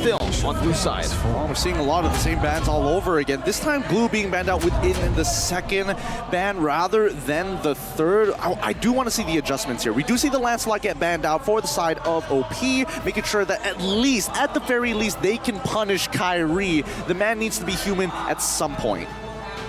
still on blue side. Well, we're seeing a lot of the same bans all over again. This time, Glue being banned out within the second ban rather than the third. I do want to see the adjustments here. We do see the Lancelot get banned out for the side of OP, making sure that at the very least, they can punish Kyrie. The man needs to be human at some point.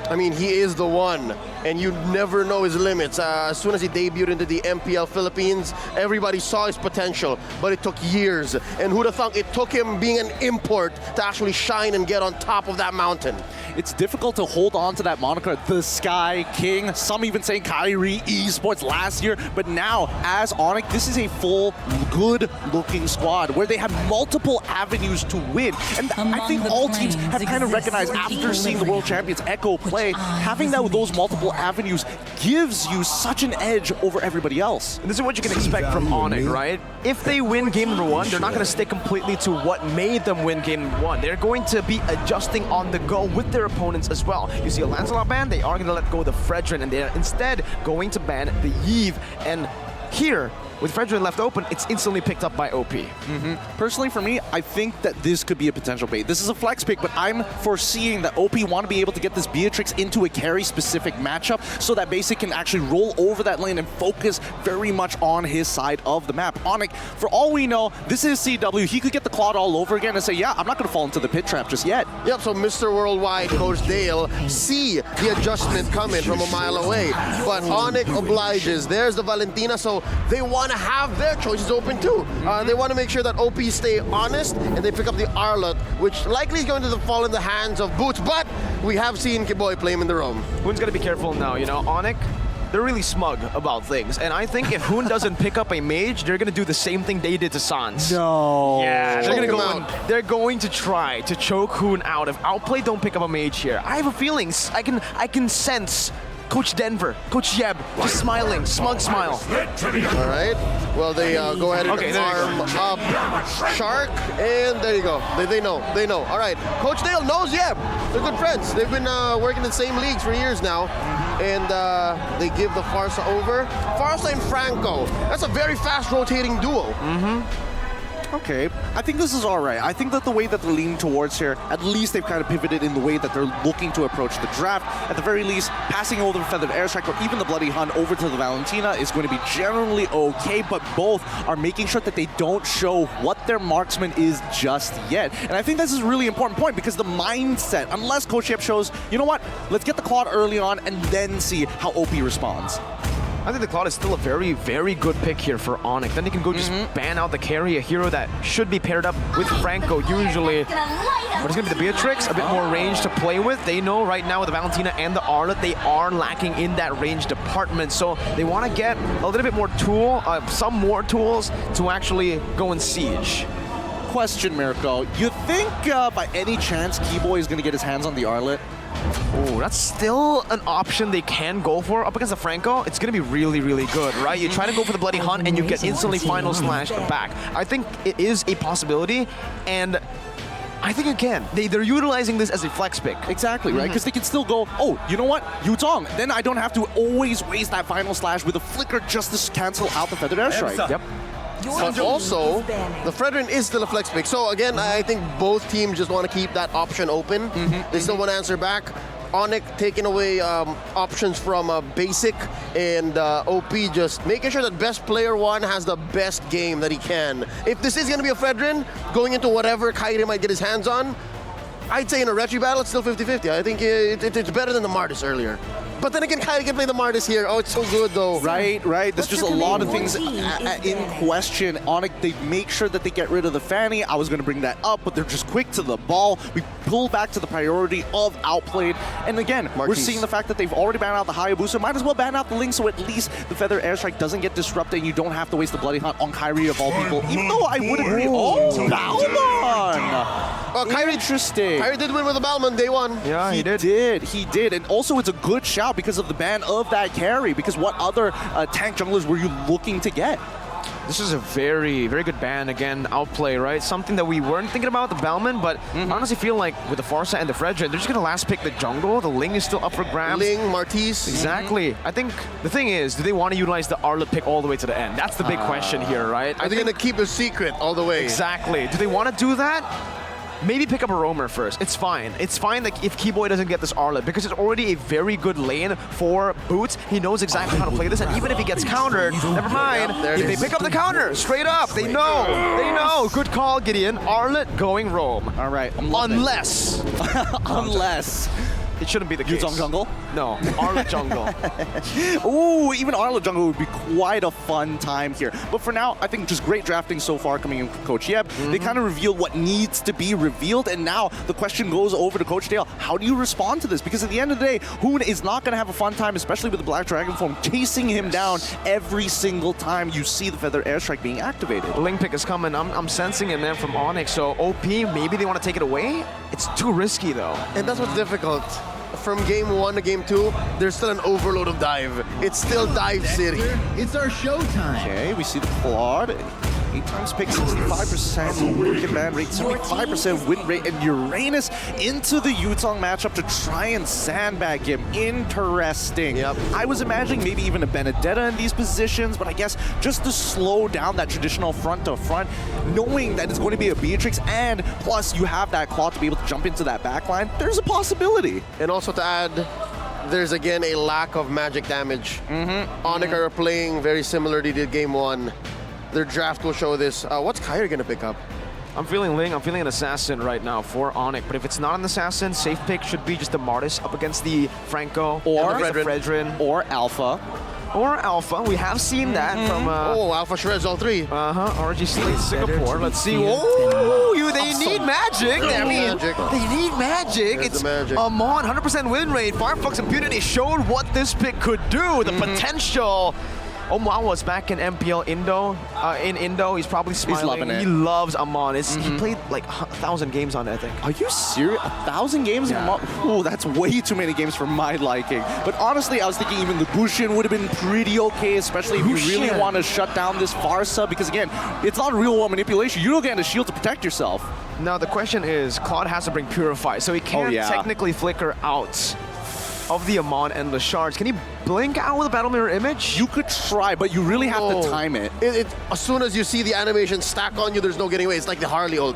I mean, he is the one, and you never know his limits. As soon as he debuted into the MPL Philippines, everybody saw his potential, but it took years. And who'd have thought it took him being an import to actually shine and get on top of that mountain? It's difficult to hold on to that moniker, the Sky King. Some even saying Kyrie Esports last year, but now as Onic, this is a full, good-looking squad where they have multiple avenues to win. And I think all teams have kind of recognized after seeing the World Champions Echo play, having those multiple avenues gives you such an edge over everybody else. And this is what you can expect from Onic, right? If they win game number 1, they're not going to stick completely to what made them win game number 1. They're going to be adjusting on the go with their opponents as well. You see a Lancelot ban, they are going to let go of the Fredrin, and they're instead going to ban the Yves. And here, with Fredrin left open, it's instantly picked up by OP. Personally, for me, I think that this could be a potential bait. This is a flex pick, but I'm foreseeing that OP want to be able to get this Beatrix into a carry-specific matchup so that Basic can actually roll over that lane and focus very much on his side of the map. Onic, for all we know, this is CW. He could get the Claude all over again and say, yeah, I'm not going to fall into the pit trap just yet. Yep, so Mr. Worldwide, Coach Dale, see the adjustment coming from a mile away. But Onic obliges. There's the Valentina, so they want to have their choices open too. They want to make sure that OP stay honest and they pick up the Arlot, which likely is going to fall in the hands of Boots, but we have seen Kiboy play him in the roam. Hoon's got to be careful now, you know. Onic, they're really smug about things, and I think if Hoon doesn't pick up a mage, they're going to do the same thing they did to Sans. No. Yeah, they're going to try to choke Hoon out. If Outplay don't pick up a mage here, I have a feeling, I can sense Coach Denver, Coach Yeb, just smiling, smug smile. All right. Well, they go ahead and arm up Shark, and there you go. They know. All right. Coach Dale knows Yeb. They're good friends. They've been working in the same leagues for years now, and they give the Farsa over. Farsa and Franco. That's a very fast rotating duo. Okay, I think this is all right. I think that the way that they're leaning towards here, at least they've kind of pivoted in the way that they're looking to approach the draft. At the very least, passing over the Feathered Airstrike or even the Bloody Hunt over to the Valentina is going to be generally okay, but both are making sure that they don't show what their marksman is just yet. And I think this is a really important point because the mindset, unless Coach Yep shows, you know what, let's get the Claude early on and then see how OP responds. I think the Claude is still a very, very good pick here for Onic. Then they can go just ban out the carry, a hero that should be paired up with Franco usually. But it's going to be the Beatrix, a bit more range to play with. They know right now with the Valentina and the Arlot, they are lacking in that range department. So they want to get a little bit more some more tools to actually go and siege. Question, Mirko. You think by any chance Keyboy is going to get his hands on the Arlot? Oh, that's still an option they can go for. Up against the Franco, it's going to be really, really good, right? You try to go for the Bloody Hunt and you get instantly Final Slash back. I think it is a possibility, and I think again, they're utilizing this as a flex pick. Exactly, right? Because they can still go, oh, you know what? Yutong. Then I don't have to always waste that Final Slash with a flicker just to cancel out the Feathered Airstrike. Yep. But also, the Fredrin is still a flex pick. So again, I think both teams just want to keep that option open. They still want to answer back. Onic taking away options from Basic, and OP just making sure that best player one has the best game that he can. If this is going to be a Fredrin, going into whatever Kyrie might get his hands on, I'd say in a Retri battle, it's still 50-50. I think it's better than the Martis earlier. But then again, Kyrie can play the Martis here. Oh, it's so good, though. Right. There's just a lot of things in question. Onic, they make sure that they get rid of the Fanny. I was going to bring that up, but they're just quick to the ball. We pull back to the priority of Outplayed. And again, we're seeing the fact that they've already banned out the Hayabusa. Might as well ban out the Link so at least the Feather Airstrike doesn't get disrupted and you don't have to waste the Bloody Hunt on Kyrie of all people. Even though I would agree. Oh, Balmon! Kyrie, interesting. Kyrie did win with the Balmon day one. Yeah, he did. He did. And also it's a good shout because of the ban of that carry, because what other tank junglers were you looking to get? This is a very, very good ban. Again, Outplay, right? Something that we weren't thinking about, the Balmon, but I honestly feel like with the Farsa and the Fredrin, they're just going to last pick the jungle. The Ling is still up for grabs. Ling, Martis. Exactly. I think the thing is, do they want to utilize the Arlot pick all the way to the end? That's the big question here, right? Are they going to keep a secret all the way? Exactly. Do they want to do that? maybe pick up a roamer first. It's fine. It's fine like if Keyboy doesn't get this Arlet because it's already a very good lane for Boots. He knows exactly how to play this, and even if he gets countered, never mind. If they pick up the counter, straight up, they know. They know. Good call, Gideon. Arlet going roam. All right. Unless. Unless. It shouldn't be the case. Yuzong jungle? No, Arlet jungle. Ooh, even Arlet jungle would be quite a fun time here. But for now, I think just great drafting so far coming in from Coach Yeb. They kind of revealed what needs to be revealed, and now the question goes over to Coach Dale. How do you respond to this? Because at the end of the day, Hoon is not going to have a fun time, especially with the Black Dragon form, chasing him down every single time you see the Feather Airstrike being activated. Link pick is coming. I'm sensing it, man, from Onic. So OP, maybe they want to take it away? It's too risky, though. And that's what's difficult. From game 1 to game 2, there's still an overload of dive. It's still dive city. It's our showtime. Okay, we see the Claude. 8 times pick, 65% win command rate, 75% win rate, and Uranus into the Yutong matchup to try and sandbag him. Interesting. Yep. I was imagining maybe even a Benedetta in these positions, but I guess just to slow down that traditional front to front, knowing that it's going to be a Beatrix, and plus you have that Claw to be able to jump into that backline, there's a possibility. And also to add, there's again a lack of magic damage. Onic are playing very similar to did game 1. Their draft will show this. What's Kyrie gonna pick up? I'm feeling Ling. I'm feeling an Assassin right now for Onic. But if it's not an Assassin, safe pick should be just the Martis up against the Franco Or the Fredrin. Or Alpha. Or Alpha. We have seen that from Oh, Alpha shreds all 3. RG Slate Singapore. Better to Let's be see. feared Oh, they need magic. I mean, Magic. they need magic. There's It's the magic. Amon, 100% win rate. Firefox Impunity showed what this pick could do. The potential. Omawa's back in MPL Indo. In Indo, he's probably smiling. loving it. He loves Amon. He played like 1,000 games on it, I think. Are you serious? 1,000 games in a month? Oh, that's way too many games for my liking. But honestly, I was thinking even the Guxian would have been pretty okay, especially if you really Guxian. want to shut down this Farsa, because again, it's not real world manipulation. You don't get a shield to protect yourself. Now the question is, Claude has to bring Purify, so he can't yeah. technically flicker out of the Amon Endless Shards. Can he blink out with a Battle Mirror Image? You could try, but you really have to time it. As soon as you see the animation stack on you, there's no getting away. It's like the Harley ult.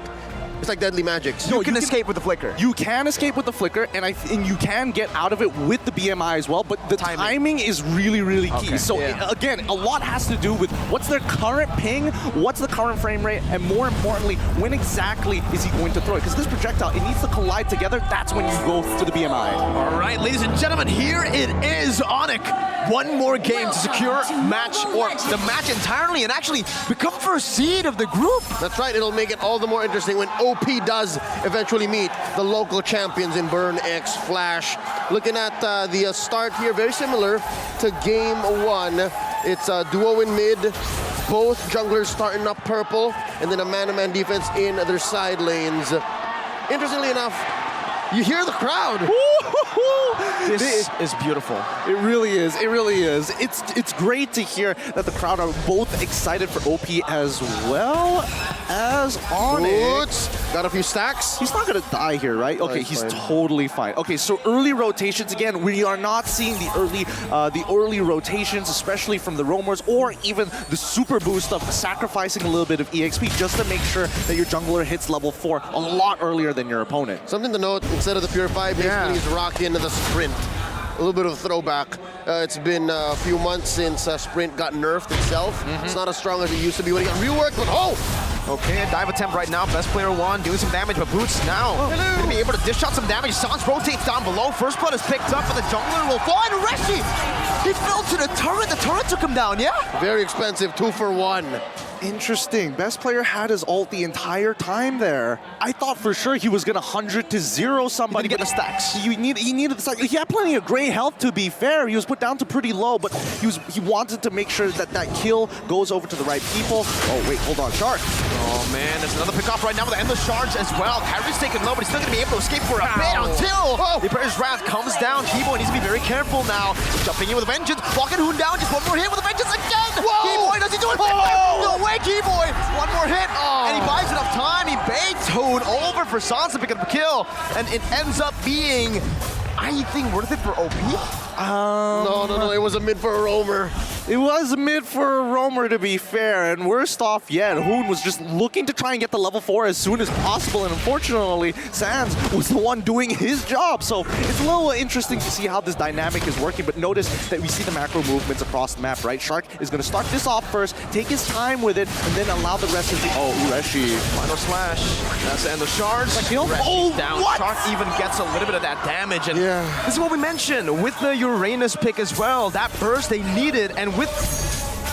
It's like Deadly Magic. You can escape with the flicker. You can escape with the flicker, and you can get out of it with the BMI as well, but the timing is really, really key. Okay. So again, a lot has to do with what's their current ping, what's the current frame rate, and more importantly, when exactly is he going to throw it? Because this projectile, it needs to collide together. That's when you go to the BMI. All right, ladies and gentlemen, here it is, Onic. One more game to secure match, or the match entirely, and actually become first seed of the group. That's right, it'll make it all the more interesting when OP does eventually meet the local champions in Burn X Flash. Looking at the start here, very similar to game 1. It's a duo in mid, both junglers starting up purple, and then a man-to-man defense in their side lanes. Interestingly enough, you hear the crowd. This is beautiful. It really is. It really is. It's great to hear that the crowd are both excited for OP as well as Onic. Boots. Got a few stacks. He's not gonna die here, right? Okay, he's fine. totally fine. Okay, so early rotations again. We are not seeing the early rotations, especially from the roamers or even the super boost of sacrificing a little bit of EXP just to make sure that your jungler hits level 4 a lot earlier than your opponent. Something to note, instead of the Purify, basically he's rocked into the Sprint. A little bit of a throwback. It's been a few months since Sprint got nerfed itself. It's not as strong as it used to be when it got reworked, but Okay, a dive attempt right now. Best player 1 doing some damage, but Boots now gonna be able to dish out some damage. Sans rotates down below. First blood is picked up, but the jungler will fall. And Reshi, he fell to the turret. The turret took him down, yeah? very expensive, 2 for 1. Interesting. Best player had his ult the entire time there. I thought for sure he was gonna 100 to 0 somebody. He didn't get the stacks. He needed the stacks. He had plenty of gray health, to be fair. He was put down to pretty low, but he wanted to make sure that kill goes over to the right people. Oh wait, hold on, Shark. Oh man, there's another pick off right now with the Endless Shards as well. Kyrie's taken low, but he's still gonna be able to escape for a bit until the Emperor's Wrath comes down. Keyboy needs to be very careful now. Jumping in with a vengeance, walking Hoon down, just one more hit with a vengeance again. Keyboy, does he do it? No way, Keyboy. One more hit, and he buys enough time. He baits Hoon over for Sansa to pick up the kill, and it ends up being, I think, worth it for OP. No, it was a mid for a roamer. It was mid for a roamer, to be fair, and worst off yet, Hoon was just looking to try and get the level 4 as soon as possible, and unfortunately, Sands was the one doing his job. So it's a little interesting to see how this dynamic is working, but notice that we see the macro movements across the map, right? Shark is going to start this off first, take his time with it, and then allow the rest of the... Oh, Ureshi. Final slash. That's the end of shards. kill? Ureshi down. What? Shark even gets a little bit of that damage, and Yeah. this is what we mentioned with the Uranus pick as well. That burst they needed, and with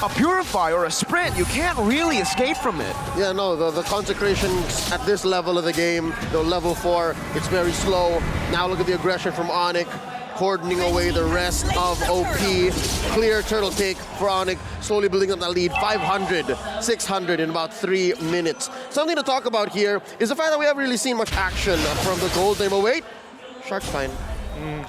a Purify or a Sprint, you can't really escape from it. Yeah, no, the consecration at this level of the game, the level 4, it's very slow. Now look at the aggression from Onic, cordoning away the rest of OP. Clear turtle take for Onic, slowly building up that lead. 500, 600 in about 3 minutes. Something to talk about here is the fact that we haven't really seen much action from the gold lane. But wait, Shark's fine.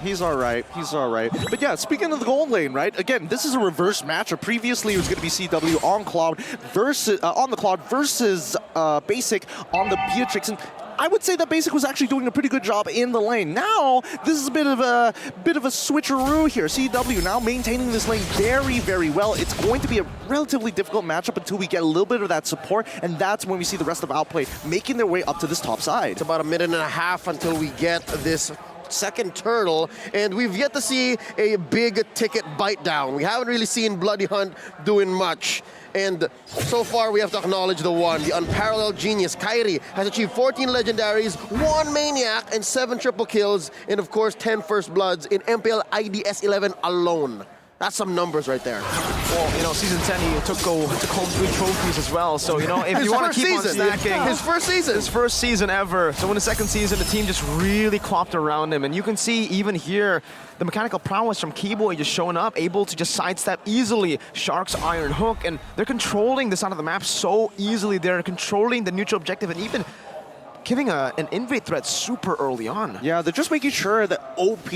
He's all right. He's all right. But yeah, speaking of the gold lane, right? Again, this is a reverse matchup. Previously, it was going to be CW on Cloud versus on the Cloud versus Basic on the Beatrix. And I would say that Basic was actually doing a pretty good job in the lane. Now, this is a bit of a switcheroo here. CW now maintaining this lane very, very well. It's going to be a relatively difficult matchup until we get a little bit of that support, and that's when we see the rest of Outplay making their way up to this top side. It's about a minute and a half until we get this second turtle, and we've yet to see a big ticket bite down. We haven't really seen Bloody Hunt doing much. And so far, we have to acknowledge the unparalleled genius. Kairi has achieved 14 legendaries, 1 maniac, and 7 triple kills, and of course, 10 first bloods in MPL IDS 11 alone. That's some numbers right there. Well, you know, season 10, he took home 3 trophies as well. So, you know, if you want to keep on stacking. His first season. His first season ever. So in the second season, the team just really clopped around him. And you can see even here, the mechanical prowess from Keyboy just showing up, able to just sidestep easily Shark's Iron Hook. And they're controlling this side of the map so easily. They're controlling the neutral objective and even giving an invade threat super early on. Yeah, they're just making sure that OP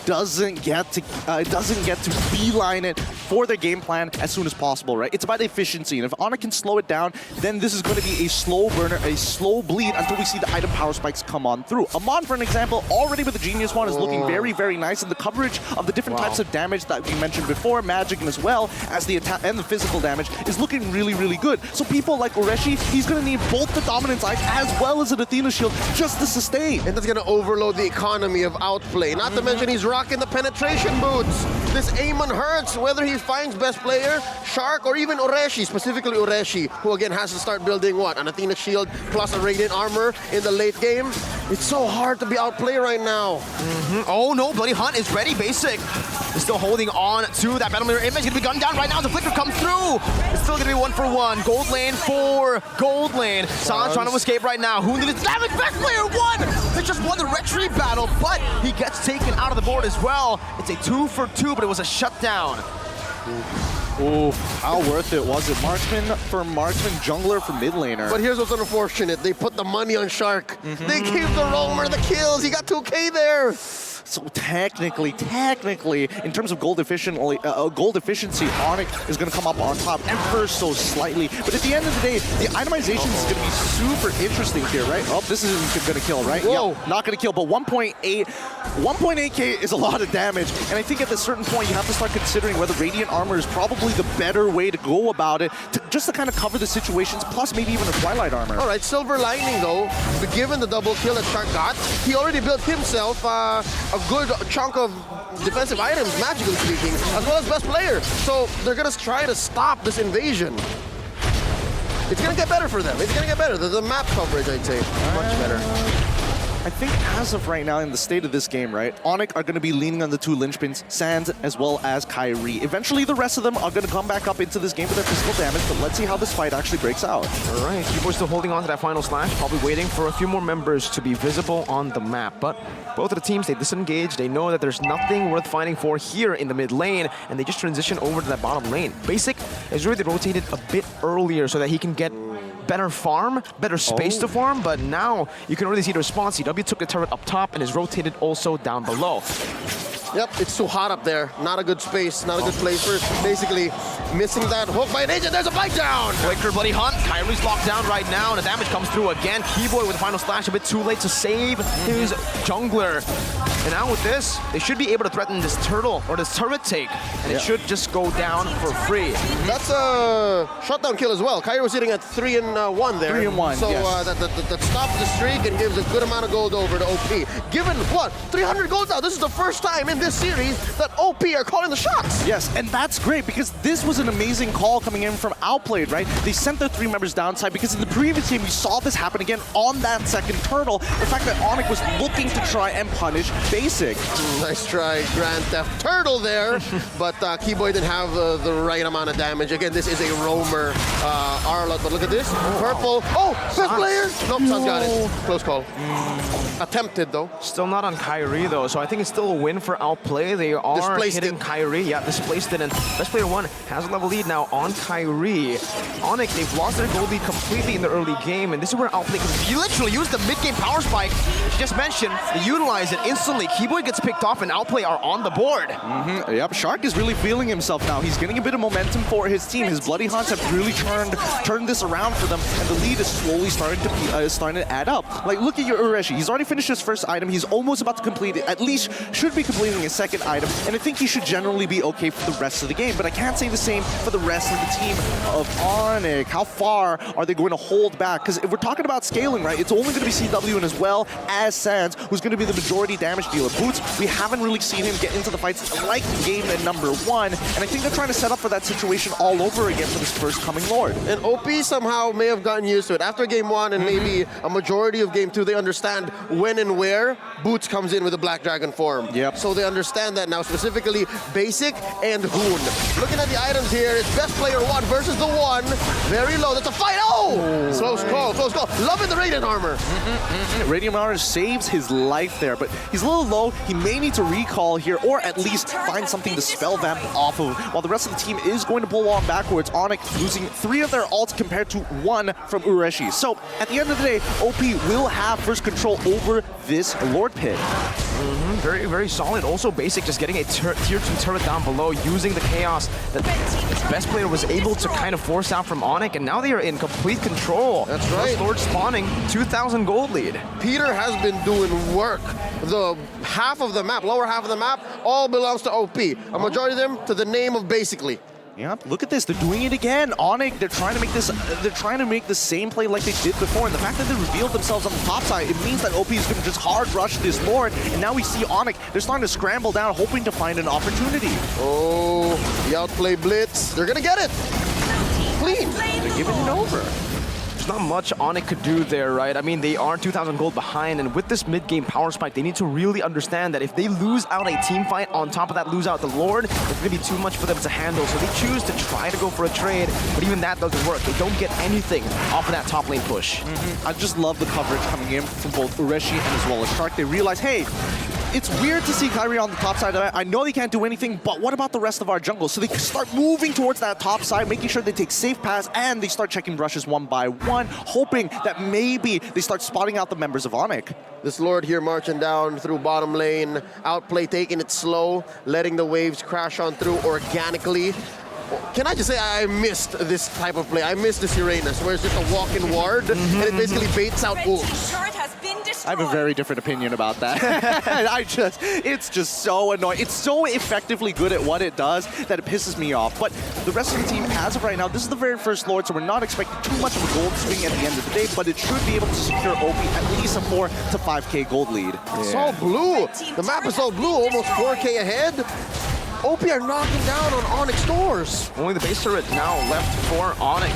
doesn't get to beeline it for their game plan as soon as possible, right? It's about efficiency, and if Onic can slow it down, then this is going to be a slow burner, a slow bleed until we see the item power spikes come on through. Amon, for an example, already with the Genius one is looking very, very nice, and the coverage of the different types of damage that we mentioned before, magic and as well as the attack and the physical damage, is looking really, really good. So people like Ureshi, he's going to need both the Dominance Eyes as well as an Athena Shield just to sustain. And that's going to overload the economy of Outplay. Not to mention he's rocking the penetration boots. This Amon hurts, whether he finds best player, Shark, or even Ureshi, specifically Ureshi, who again has to start building what? An Athena Shield plus a Radiant Armor in the late game. It's so hard to be Outplay right now. Oh no, Bloody Hunt is ready. Basic is still holding on to that Battle Mirror image. Gonna be gunned down right now as the flicker comes through. It's still gonna be 1-for-1. Gold lane for gold lane. Sans trying to escape right now. Who did it? Damage best player won! They just won the retrieve battle, but he gets taken out of the board as well. It's a 2-for-2, but it was a shutdown. Ooh, how worth it was it? Marksman for Marksman, jungler for mid laner. But here's what's unfortunate. They put the money on Shark. They gave the roamer the kills. He got 2K there. So technically, in terms of gold efficiency, Onic is going to come up on top ever so slightly. But at the end of the day, the itemization is going to be super interesting here, right? Oh, this isn't going to kill, right? Whoa. Yep, not going to kill, but 1.8K is a lot of damage. And I think at a certain point, you have to start considering whether Radiant Armor is probably the better way to go about it, just to kind of cover the situations, plus maybe even a Twilight Armor. All right, silver lining though, given the double kill that Shark got, he already built himself a good chunk of defensive items, magically speaking, as well as best player. So they're gonna try to stop this invasion. It's gonna get better for them. It's gonna get better. The map coverage, I'd say, much better. I think as of right now, in the state of this game, right, Onic are going to be leaning on the 2 linchpins, Sands as well as Kairi. Eventually, the rest of them are going to come back up into this game with their physical damage, but let's see how this fight actually breaks out. All right, Keyboard's still holding on to that final slash, probably waiting for a few more members to be visible on the map. But both of the teams, they disengage. They know that there's nothing worth fighting for here in the mid lane, and they just transition over to that bottom lane. Basic is really rotated a bit earlier so that he can get better farm, better space to farm, but now you can really see the response. CW took the turret up top and is rotated also down below. Yep, it's too hot up there. Not a good space, not a good place for basically missing that hook by an agent. There's a bite down. Quicker Bloody Hunt. Kyrie's locked down right now, and the damage comes through again. Keyboy with the final slash, a bit too late to save his jungler. And now with this, they should be able to threaten this turtle or this turret take, and it should just go down for free. That's a shutdown kill as well. Kyrie was sitting at 3-1 there. 3-1, so yes. that stops the streak and gives a good amount of gold over to OP. Given what? 300 gold now. This is the first time in this series that OP are calling the shots. Yes, and that's great because this was an amazing call coming in from Outplayed, right? They sent their 3 members downside because in the previous game we saw this happen again on that second turtle. The fact that Onic was looking to try and punish Basic. Nice try, Grand Theft Turtle there, but Keyboy didn't have the right amount of damage. Again, this is a roamer Arlot, but look at this. Purple. Oh, best player. Nope, Sans got it. Close call. Attempted though. Still not on Kyrie though, so I think it's still a win for Outplay. They are Displaced hitting it. Kyrie. Yeah, displaced it, and Best Player 1 has a level lead now on Kyrie. Onic, they've lost their gold lead completely in the early game, and this is where Outplay can literally use the mid-game power spike. As you just mentioned, they utilize it instantly. Keyboy gets picked off, and Outplay are on the board. Yep, Shark is really feeling himself now. He's getting a bit of momentum for his team. His Bloody Hunts have really turned this around for them, and the lead is slowly starting to add up. Like, look at your Ureshi. He's already finished his first item. He's almost about to complete it. At least should be completing his second item, and I think he should generally be okay for the rest of the game. But I can't say the same for the rest of the team of Onic. How far are they going to hold back? Because if we're talking about scaling, right, it's only going to be CW and as well as Sans, who's going to be the majority damage dealer. Boots, we haven't really seen him get into the fights like game at number 1, and I think they're trying to set up for that situation all over again for this first coming Lord. And OP somehow may have gotten used to it. After game 1 and maybe a majority of game 2, they understand when and where Boots comes in with the Black Dragon form. Yep. So they understand that now, specifically Basic and Hoon. Looking at the items here, it's Best Player 1 versus the 1. Very low. That's a fight. Oh! Close call, close call. Loving the Radiant Armor. Radiant Armor saves his life there, but he's a little low. He may need to recall here, or at least find something to spell vamp off of, while the rest of the team is going to pull on backwards. Onic losing 3 of their ults compared to 1 from Ureshi. So at the end of the day, OP will have first control over this Lord Pit. Very, very solid. Also, Basic just getting a tier 2 turret down below, using the chaos that its Best Player was able to kind of force out from Onic, and now they are in complete control. That's right. First Lord spawning, 2,000 gold lead. Peter has been doing work. The half of the map, lower half of the map, all belongs to OP. A majority of them to the name of Basically. Yep, look at this. They're doing it again. Onic, they're trying to make this. They're trying to make the same play like they did before. And the fact that they revealed themselves on the top side, it means that OP is going to just hard rush this Lord. And now we see Onic. They're starting to scramble down, hoping to find an opportunity. Oh, the outplay blitz. They're gonna get it. Clean. They're giving it over. There's not much Onic could do there, right? I mean, they are 2,000 gold behind, and with this mid-game power spike, they need to really understand that if they lose out a team fight, on top of that lose out the Lord, it's going to be too much for them to handle. So they choose to try to go for a trade, but even that doesn't work. They don't get anything off of that top lane push. I just love the coverage coming in from both Ureshi and as well as Shark. They realize, hey, it's weird to see Kyrie on the top side. I know they can't do anything, but what about the rest of our jungle? So they start moving towards that top side, making sure they take safe paths, and they start checking rushes one by one, hoping that maybe they start spotting out the members of Onic. This Lord here marching down through bottom lane, outplay taking it slow, letting the waves crash on through organically. Can I just say I missed this type of play? I missed this Uranus, where it's just a walk-in ward, and it basically baits out wolves. I have a very different opinion about that. It's just so annoying. It's so effectively good at what it does that it pisses me off. But the rest of the team, as of right now, this is the very first Lord, so we're not expecting too much of a gold swing at the end of the day, but it should be able to secure OP at least a 4 to 5k gold lead. It's all blue. The map is all blue, almost 4k ahead. OP are knocking down on Onyx doors. Only the base turret now left for Onic.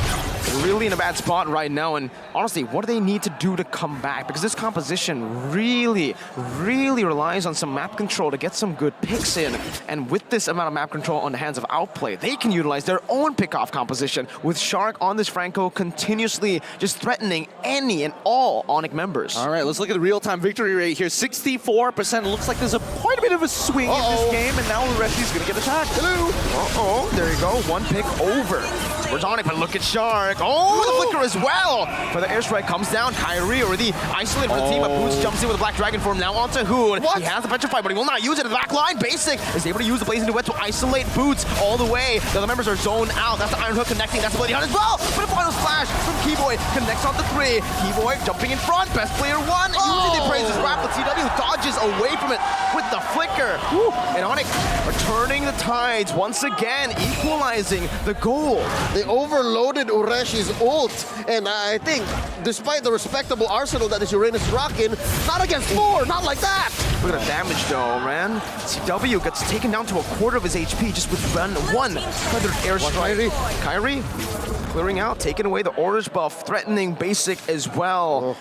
They're really in a bad spot right now, and honestly, what do they need to do to come back? Because this composition really, really relies on some map control to get some good picks in. And with this amount of map control on the hands of Outplay, they can utilize their own pick-off composition, with Shark on this Franco continuously just threatening any and all Onic members. All right, let's look at the real-time victory rate here. 64%. Looks like there's quite a bit of a swing in this game, and now Ureshi's going to get attacked. Hello. There you go. One pick over. towards Onic, but look at Shark. Oh, the flicker as well. For the airstrike comes down. Kyrie already isolated for the team, but Boots jumps in with a Black Dragon form now onto Hoon. He has the Petrify, but he will not use it in the back line. Basic is able to use the Blazing Duet to isolate Boots all the way. The other members are zoned out. That's the Iron Hook connecting. That's the Bloody Hunt as well. But a final splash from Keyboy connects on the 3. Keyboy jumping in front. Best player 1. Using the praises wrap, but TW dodges away from it with the flicker. Woo. And Onic are turning the tides once again, equalizing the goal. They overloaded Ureshi's ult, and I think, despite the respectable arsenal that this Uranus is rocking, not against 4, not like that! Look at the damage though, man. CW gets taken down to a quarter of his HP just with one feathered airstrike. Kyrie clearing out, taking away the Orange buff, threatening Basic as well.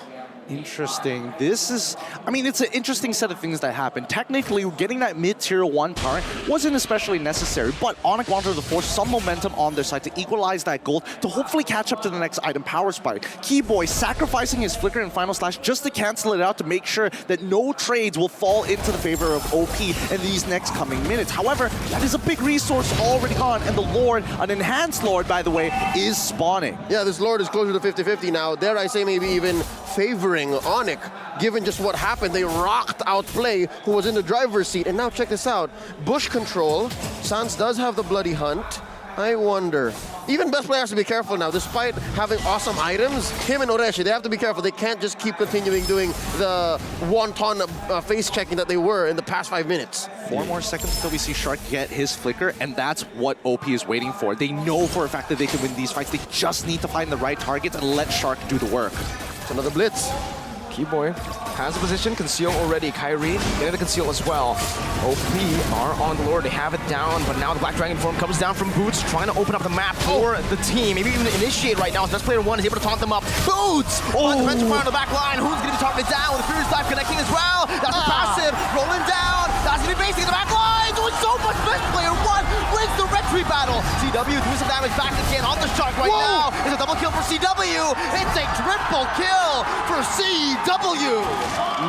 Interesting. This is, I mean, it's an interesting set of things that happened. Technically, getting that mid-tier 1 power wasn't especially necessary, but Onic wanted to force some momentum on their side to equalize that gold to hopefully catch up to the next item, Power Spike. Keyboy sacrificing his flicker and final slash just to cancel it out to make sure that no trades will fall into the favor of OP in these next coming minutes. However, that is a big resource already gone, and the Lord, an enhanced Lord, by the way, is spawning. Yeah, this Lord is closer to 50-50 now. Dare I say maybe even favoring Onic, given just what happened. They rocked Outplay, who was in the driver's seat. And now check this out. Bush control. Sans does have the Bloody Hunt. I wonder. Even best player has to be careful now. Despite having awesome items, him and Ureshi, they have to be careful. They can't just keep continuing doing the wonton face checking that they were in the past 5 minutes. 4 more seconds until we see Shark get his flicker, and that's what OP is waiting for. They know for a fact that they can win these fights. They just need to find the right targets and let Shark do the work. It's another blitz. Keyboy has the position, conceal already. Kyrie getting the conceal as well. OP are on the Lord, they have it down, but now the Black Dragon form comes down from Boots, trying to open up the map for the team. Maybe even initiate right now. As best player 1 is able to taunt them up. Boots! Oh, the fire on the back line. Who's going to be targeted down? The Furious Dive connecting as well. That's the passive. Rolling down. That's going to be Basic in the back line. Doing so much. Best player 1 wins the retry battle. CW doing some damage back again on the Shark right now. It's a double kill for CW. It's a triple kill for CW.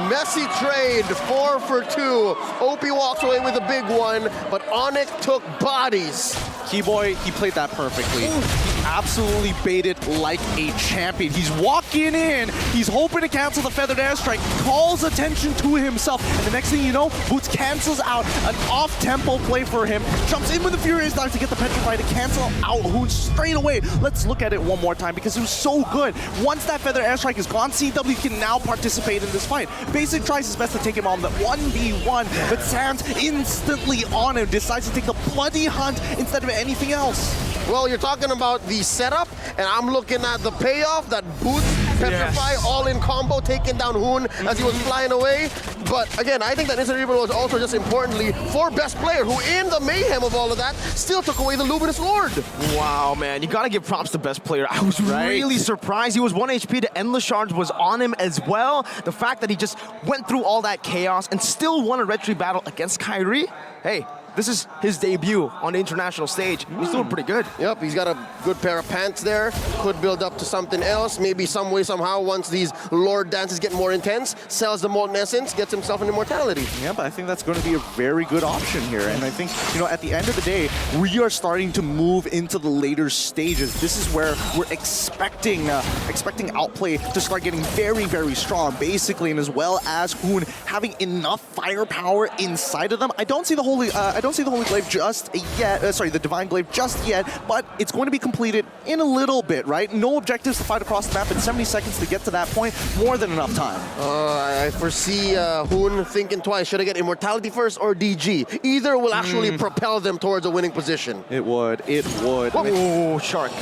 Messy trade, 4 for 2. OP walks away with a big one, but Onic took bodies. Keyboy, he played that perfectly. He absolutely baited like a champion. He's walking in, he's hoping to cancel the feathered airstrike, calls attention to himself, and the next thing you know, Boots cancels out an off-tempo play for him, jumps in with the Furious Dive to get the Petrify to cancel out Hoon straight away. Let's look at it one more time because it was so good. Once that feathered airstrike is gone, CW can now participate in this fight. Basic tries his best to take him on the 1v1, but Sans instantly on him, decides to take the Bloody Hunt instead of anything else. Well, you're talking about the setup, and I'm looking at the payoff, that Boots, Petrify, all-in combo, taking down Hoon as he was flying away. But again, I think that Instant Reaper was also just importantly for best player, who in the mayhem of all of that, still took away the Luminous Lord. Wow, man, you gotta give props to best player. I was really surprised. He was 1 HP, the Endless Shards was on him as well. The fact that he just went through all that chaos and still won a retry battle against Kyrie, hey, this is his debut on the international stage. He's doing pretty good. Yep, he's got a good pair of pants there. Could build up to something else. Maybe some way, somehow, once these Lord dances get more intense, sells the Molten Essence, gets himself an immortality. Yeah, but I think that's going to be a very good option here. And I think, you know, at the end of the day, we are starting to move into the later stages. This is where we're expecting Outplay to start getting very, very strong, basically, and as well as Hoon having enough firepower inside of them. I don't see the Holy Glaive just yet, the Divine Glaive just yet, but it's going to be completed in a little bit, right? No objectives to fight across the map in 70 seconds to get to that point, more than enough time. I foresee Hoon thinking twice, should I get Immortality first or DG? Either will actually propel them towards a winning position. It would. Oh, Shark.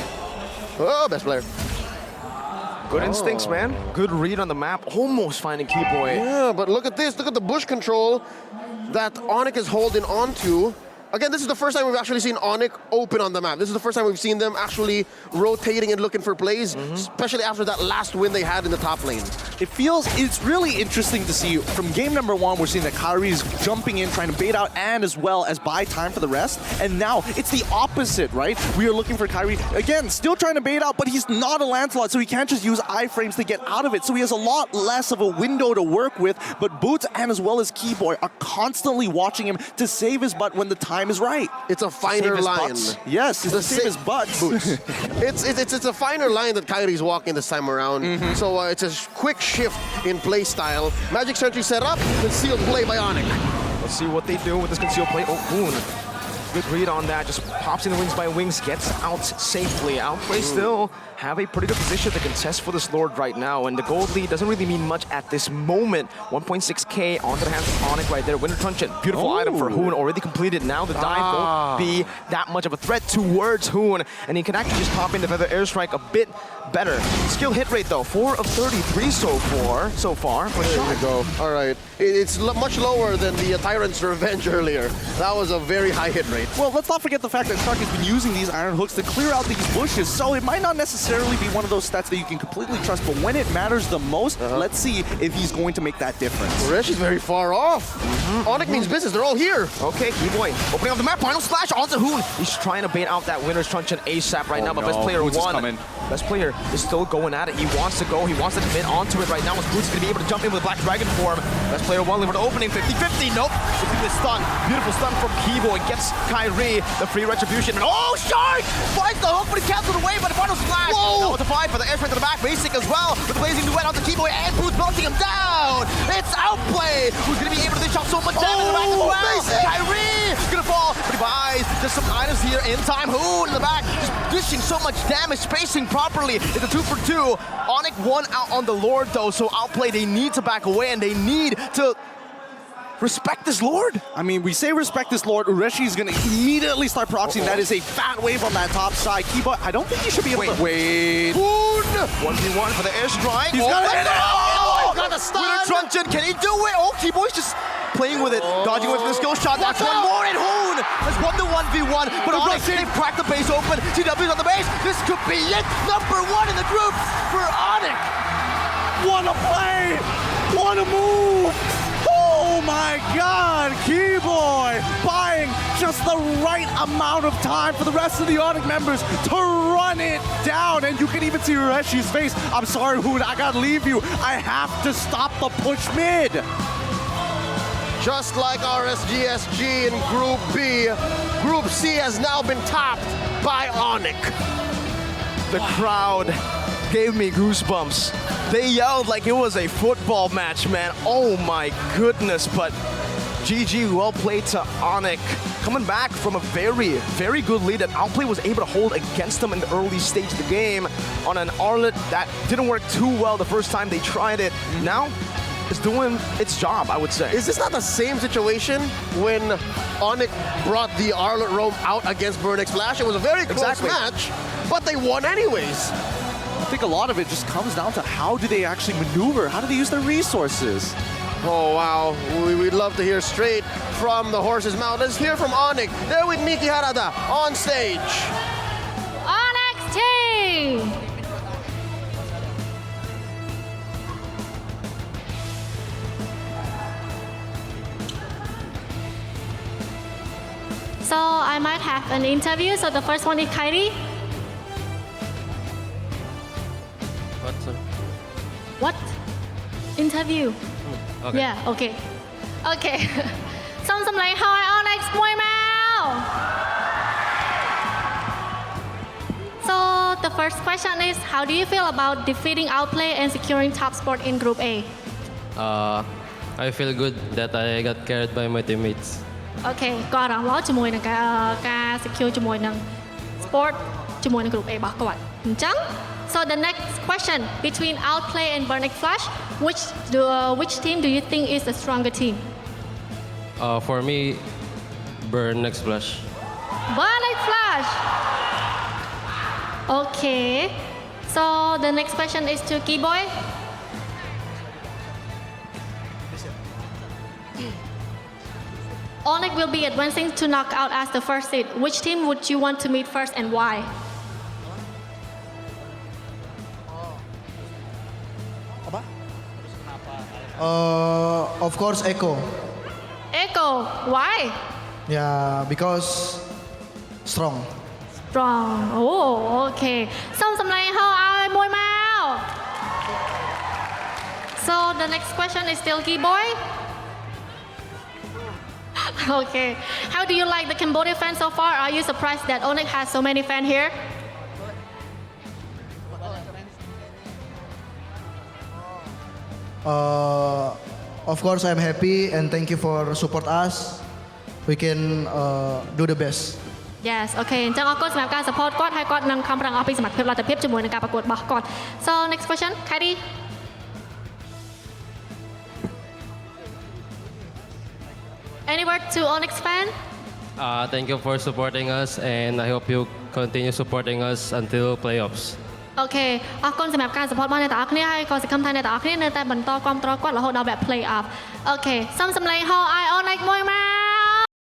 Oh, best player. Good instincts, man. Good read on the map. Almost finding Keyboy. Yeah, but look at this. Look at the bush control that Onic is holding on to. Again, this is the first time we've actually seen Onic open on the map. This is the first time we've seen them actually rotating and looking for plays, especially after that last win they had in the top lane. It's really interesting to see from game number 1, we're seeing that Kyrie's jumping in, trying to bait out and as well as buy time for the rest. And now it's the opposite, right? We are looking for Kyrie, again, still trying to bait out, but he's not a Lancelot, so he can't just use iframes to get out of it. So he has a lot less of a window to work with, but Boots and as well as Keyboy are constantly watching him to save his butt when the time time is right. It's a finer his line. butts. Yes, it's the same as butts. It's a finer line that Kyrie's walking this time around. So it's a quick shift in play style. Magic Sentry set up, concealed play by Onic. Let's see what they do with this concealed play. Oh, Boone. Good read on that. Just pops in the wings by wings, gets out safely. Outplay still have a pretty good position to contest for this Lord right now. And the gold lead doesn't really mean much at this moment. 1.6k onto the hands of Onic right there. Winter Truncheon, beautiful item for Hoon, already completed. Now the dive won't be that much of a threat towards Hoon. And he can actually just pop in the Feather Airstrike a bit better. Skill hit rate though, 4 of 33 so far. There we go. All right. It's much lower than the Tyrant's Revenge earlier. That was a very high hit rate. Well, let's not forget the fact that Shark has been using these iron hooks to clear out these bushes, so it might not necessarily be one of those stats that you can completely trust, but when it matters the most, let's see if he's going to make that difference. Resh is very far off. Onic means business. They're all here. Okay, Keyboy opening up the map. Final splash onto Hoon. He's trying to bait out that Winner's Truncheon ASAP right now, but best player won. Best player is still going at it. He wants to go. He wants to commit onto it right now. Boots going to be able to jump in with Black Dragon form. Best player won for the opening. 50-50. Nope. Look at this stun. Beautiful stun from Keyboy. Gets Kyrie the free retribution. And oh, Shark! Finds the hook, but it's canceled away by the final splash. Now with the 5 for the airstrike to the back. Basic as well. With the blazing duet onto Keyboy and Boots melting him down. It's Outplay who's going to be able to dish out so much damage in the back as well. Basic. Kyrie going to fall, but he buys just some items here in time. Hoon in the back, just dishing so much damage, spacing properly. It's a 2 for 2. Onic won out on the Lord though, so Outplay, they need to back away and they need to respect this Lord. I mean, we say respect this Lord. Ureshi is going to immediately start proxying. That is a fat wave on that top side. Keyboy, I don't think he should be able to... Wait. Boon! 1v1 for the airstrike. He's got it. Oh, got the stun. Winter Truncheon, can he do it? Oh, Keyboy's just playing with it, dodging away from the skill shot. That's one more, and Hoon has won the 1v1, but Onic, they've cracked the base open. TW's on the base. This could be it. Number 1 in the group for Onic. What a play! What a move! Oh my God, Keyboy buying just the right amount of time for the rest of the Onic members to run it down. And you can even see Ureshi's face. I'm sorry, Hoon, I gotta leave you. I have to stop the push mid. Just like RSGSG in Group B, Group C has now been topped by Onic. The crowd gave me goosebumps. They yelled like it was a football match, man. Oh my goodness, but GG, well played to Onic. Coming back from a very, very good lead that Outplay was able to hold against them in the early stage of the game on an Arlet that didn't work too well the first time they tried it. Now, it's doing its job, I would say. Is this not the same situation when Onic brought the Arlet Roam out against Burnix Flash? It was a very close match, but they won anyways. I think a lot of it just comes down to how do they actually maneuver? How do they use their resources? Oh, wow. We'd love to hear straight from the horse's mouth. Let's hear from Onic. They're with Miki Harada on stage. Onyx team! So I might have an interview. So the first one is Kyrie. What? Interview? Okay. Yeah, okay. Okay. សូមសម្លេងឲ្យ Onyx មួយមក So the first question is, how do you feel about defeating Outplay and securing top spot in Group A? I feel good that I got carried by my teammates. Okay ក៏អារម្មណ៍ល្អជាមួយនឹងការ secure ជាមួយនឹង sport ជាមួយនឹង Group A របស់គាត់អញ្ចឹង So the next question, between Outplay and Burnix Flash, which team do you think is the stronger team? For me, Burn next Flash. Burnix Flash! Okay. So the next question is to Keyboy. Onic will be advancing to knockout as the first seed. Which team would you want to meet first and why? Of course, Echo. Echo, why? Yeah, because strong. Strong. Oh, okay. សូមសម្លេងហៅឲ្យមួយមក So the next question is still Keyboy. Okay. How do you like the Cambodia fans so far? Are you surprised that Onic has so many fans here? Of course, I'm happy and thank you for support us. We can do the best. Yes, okay អញ្ចឹងអរគុណសម្រាប់ការ support គាត់ហើយគាត់នឹងខំប្រឹងអស់ពីសមត្ថភាពលទ្ធភាពជាមួយនឹងការប្រកួតរបស់គាត់ So next question, Katie. Any word to Onyx fan? Thank you for supporting us, and I hope you continue supporting us until playoffs. អូខេអរគុណសម្រាប់ការ support របស់អ្នកទាំងអស់គ្នាហើយក៏សង្ឃឹមថាអ្នកទាំងអស់គ្នានៅតែបន្តគាំទ្រគាត់រហូតដល់ play off អូខេសូមសម្លេងហោ I Onyx មួយ